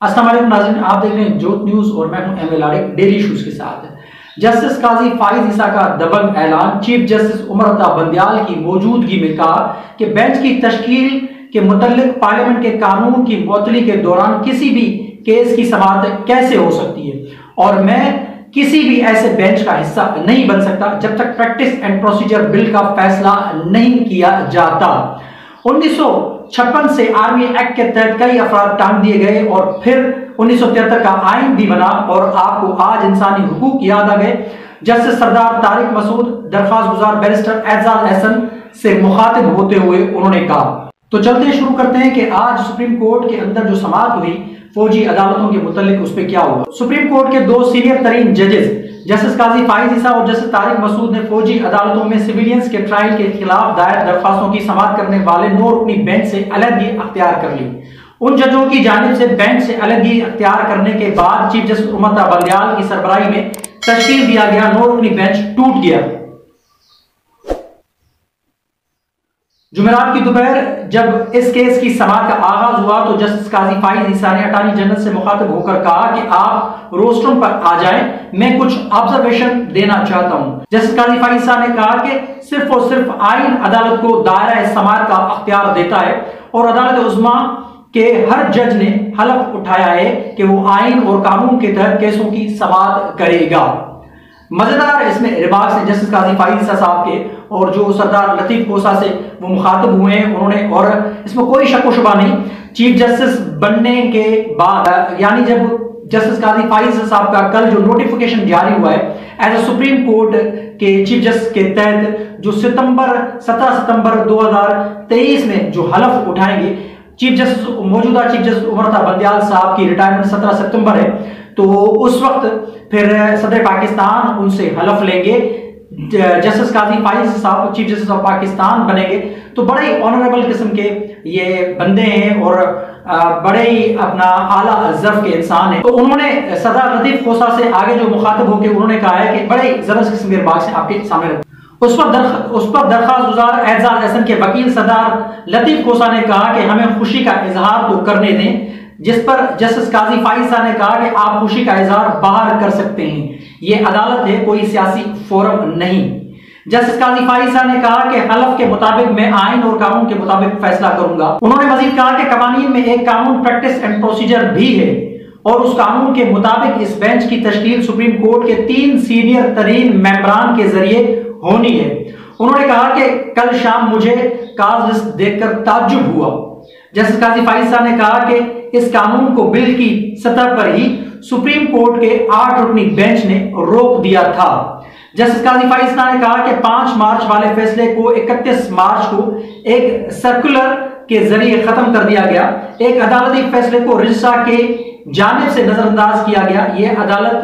अस्सलाम वालेकुम नाज़रीन, आप देख रहे हैं जोत न्यूज और मैं हूं एमएल आरिफ डेली इश्यूज के साथ। जस्टिस काजी फाइज ईसा का दबंग ऐलान। चीफ जस्टिस उमर अता बंदियाल की मौजूदगी में कहा कि बेंच की तश्कील के मुतल्लिक पार्लियामेंट के कानून की मुअत्तली के दौरान किसी भी केस की समाअत कैसे हो सकती है और मैं किसी भी ऐसे बेंच का हिस्सा नहीं बन सकता जब तक प्रैक्टिस एंड प्रोसीजर बिल का फैसला नहीं किया जाता। 1956 से आर्मी एक्ट के तहत कई अफराद टांग दिए गए और फिर 1973 का आइन भी बना और आपको आज इंसानी हुकूक याद आ गए। जस्टिस सरदार तारिक मसूद दरख्वास्त गुजार बैरिस्टर एजाज एहसन से मुखातिब होते हुए उन्होंने कहा। तो चलते शुरू करते हैं कि आज सुप्रीम कोर्ट के अंदर जो समाअत हुई फौजी अदालतों के मुतालिक उस पर क्या हुआ। सुप्रीम कोर्ट के दो सीनियर तरीन जजेस जस्टिस काजी फाइज ईसा और जस्टिस तारिक मसूद ने फौजी अदालतों में सिविलियंस के ट्रायल के खिलाफ दायर दरख्वास्तों की समाअत करने वाले 9 रुकनी बेंच से अलहदगी अख्तियार कर ली। उन जजों की जानिब से बेंच से अलहदगी अख्तियार करने के बाद चीफ जस्टिस उमर अता बंदियाल की सरबराही में तश्कील दिया गया 9 रुकनी बेंच टूट गया। जुमेरात की दोपहर जब इस केस की समाअत का आगाज हुआ तो जस्टिस काजी फाइज ईसा ने अटॉर्नी जनरल से मुखातिब होकर कहा कि आप रोस्ट्रम पर आ जाएं, मैं कुछ ऑब्जर्वेशन देना चाहता हूं। जस्टिस काजी फाइज ईसा ने कहा कि सिर्फ और सिर्फ आइन अदालत को दायरा समाअत का अख्तियार देता है और अदालत उज़्मा के हर जज ने हलफ उठाया है कि वो आइन और कानून के तहत केसों की समाअत करेगा। मजेदार इसमें रिमार्क्स हैं जस्टिस काजी फाइज ईसा साहब के और जो सरदार लतीफ कोसा से वो मुखातिब हुए हैं उन्होंने, और इसमें कोई शक व शुबा नहीं चीफ जस्टिस बनने के बाद यानी जब जस्टिस काजी फाइज ईसा साहब का कल जो नोटिफिकेशन जारी हुआ है एज ए सुप्रीम कोर्ट के चीफ जस्टिस के तहत जो 17 सितंबर 2023 में जो हलफ उठाएंगे चीफ जस्टिस मौजूदा चीफ जस्टिस उमर अता बंदियाल साहब की रिटायरमेंट 17 सितंबर है, तो उस वक्त फिर सदर पाकिस्तान उनसे हलफ लेंगे। जस्टिस काजी फाइज साहब चीफ जस्टिस ऑफ पाकिस्तान बनेंगे, तो बड़े ही ऑनरेबल किस्म के ये बंदे हैं और बड़े ही अपना आला ज़र्फ के इंसान हैं। तो उन्होंने सरदार लतीफ कोसा से आगे जो मुखातिब होकर उन्होंने कहा है कि बड़े जबरदस्त किस्म के रिमार्क्स आपके सामने उस पर दरख्वास्त गुजार एजाज एहसन के वकील सरदार लतीफ कोसा ने कहा कि हमें खुशी का इजहार तो करने दें, जिस पर जस्टिस काजी फाइज ईसा ने कहा कि आप खुशी का इजहार बाहर कर सकते हैं, ये अदालत है कोई सियासी फोरम नहीं। जस्टिस काजी फाइज ईसा ने कहा कि हलफ के मुताबिक मैं आइन और कानून के मुताबिक फैसला करूंगा। उन्होंने मजीद कहा कि कवानीन में एक कानून प्रैक्टिस एंड प्रोसीजर भी है और उस कानून के मुताबिक इस बेंच की तश्कील सुप्रीम कोर्ट के 3 सीनियर तरीन मेंबरान के जरिए होनी है। उन्होंने कहा कि कल शाम मुझे काज लिस्ट देखकर ताज्जुब हुआ। जस्टिस काजी फाइज ईसा ने कहा कि इस कानून को बिल की सतह पर ही सुप्रीम कोर्ट के 8 रुकनी बेंच ने रोक दिया था। जस्टिस काजी फाइज ईसा ने कहा कि 5 मार्च वाले फैसले को 31 मार्च को एक सर्कुलर के जरिए खत्म कर दिया गया। एक अदालती फैसले को रजिस्ट्रार के जानिब से नजरअंदाज किया गया, यह अदालत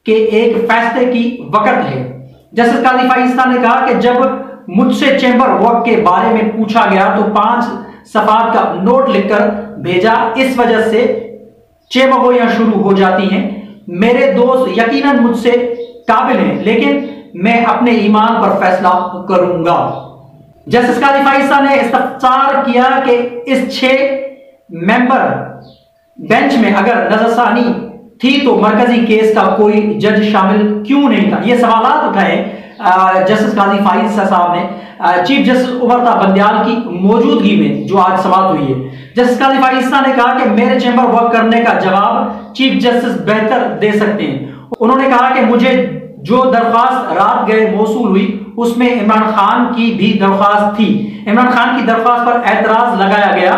के एक फैसले की वक़्त है। जस्टिस काजी फाइज ईसा ने कहा कि जब मुझसे चैम्बर वर्क के बारे में पूछा गया तो 5 सफात का नोट लिखकर भेजा, इस वजह से चेमगोइयां शुरू हो जाती हैं। मेरे दोस्त यकीनन मुझसे काबिल हैं, लेकिन मैं अपने ईमान पर फैसला करूंगा। जस्टिस काजी फाइज ईसा ने इस्तफसार किया कि इस 6 मेंबर बेंच में अगर नजरसानी थी तो मरकजी केस का कोई जज शामिल क्यों नहीं था। ये सवालात उठाए जस्टिस काजी फाइज ईसा साहब ने चीफ जस्टिस उमर अता बंदियाल की मौजूदगी में जो आज समाअत हुई है। जस्टिस काजी फाइज ईसा ने कहा कि मेरे चैम्बर वर्क करने का जवाब चीफ जस्टिस बेहतर दे सकते हैं। उन्होंने कहा कि मुझे जो दरख्वास्त रात गए मौसूल हुई उसमें इमरान खान की भी दरख्वास्त थी। इमरान खान की दरख्वास्त पर एतराज लगाया गया।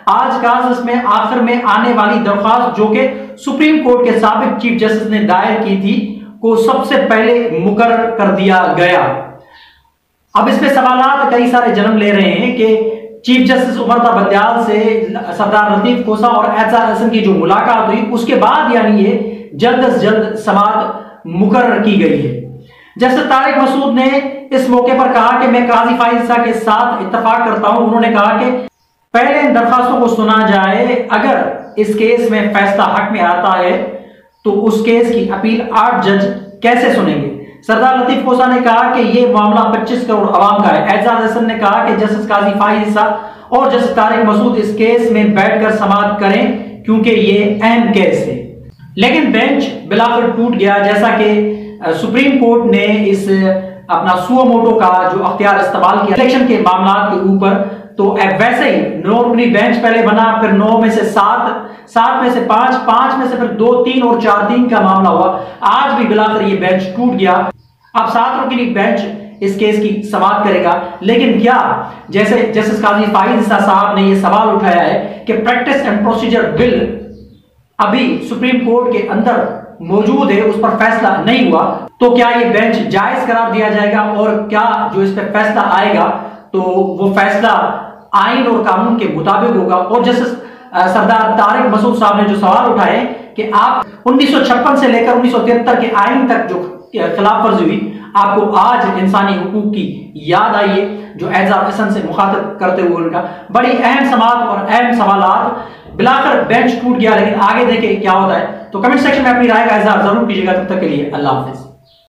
आज काज में आखिर में आने वाली दरख्वास्त जो कि सुप्रीम कोर्ट के साबिक चीफ जस्टिस ने दायर की थी को सबसे पहले मुकर्रर कर दिया गया। अब इस पे सवालात कई सारे जन्म ले रहे हैं कि चीफ जस्टिस उमर अता बंदियाल से सरदार लतीफ कोसा और एजाज एहसन की जो मुलाकात हुई उसके बाद यानी ये जल्द से जल्द समाअत मुकर्रर की गई है। जस्टिस तारिक मसूद ने इस मौके पर कहा कि मैं काजी फाइज ईसा के साथ इत्तफाक करता हूं। उन्होंने कहा कि पहले इन दरखास्तों को सुना जाए, अगर इस केस में फैसला हक में आता है तो उस केस की अपील 8 जज कैसे सुनेंगे। सरदार लतीफ कोसा ने कहा कि यह मामला 25 करोड़ अवाम का है। एजाज एहसन ने कहा कि जस्टिस काजी फाइज ईसा और जस्टिस तारिक मसूद इस केस में बैठकर समाअत करें क्योंकि ये अहम केस है। लेकिन बेंच बिलाखिर टूट गया, जैसा कि सुप्रीम कोर्ट ने इस अपना सुओ मोटो का जो अख्तियार इस्तेमाल किया इलेक्शन के मामला के ऊपर, तो वैसे ही 9 रुकनी बेंच पहले बना, फिर 9 में से 7, 7 में से 5, 5 में से फिर 2, 3 और 4-3 का मामला हुआ। आज भी बिलाखिर ये बेंच टूट गया। अब 7 रुकनी बेंच इस केस की समाअत करेगा। लेकिन क्या, जैसे जस्टिस काजी फाइज ईसा साहब ने यह सवाल उठाया है कि प्रैक्टिस एंड प्रोसीजर बिल अभी सुप्रीम कोर्ट के अंदर मौजूद है, उस पर फैसला नहीं हुआ, तो क्या ये बेंच जायज करार दिया जाएगा? और क्या जो इस पर फैसला आएगा तो वो फैसला आइन और कानून के मुताबिक होगा? और जस्टिस सरदार तारिक मसूद साहब ने जो सवाल उठाए कि आप 1956 से लेकर 1973 के आइन तक जो खिलाफ वर्जी हुई, आपको आज इंसानी हुकूक की याद आई है, जो एजाज हसन से मुखातब करते हुए उनका बड़ी अहम समाअत और अहम सवालात। बिलाखिर बेंच टूट गया, लेकिन आगे देखें क्या होता है। तो कमेंट सेक्शन में अपनी राय का इजहार जरूर कीजिएगा। तब तक के लिए अल्लाह हाफिज।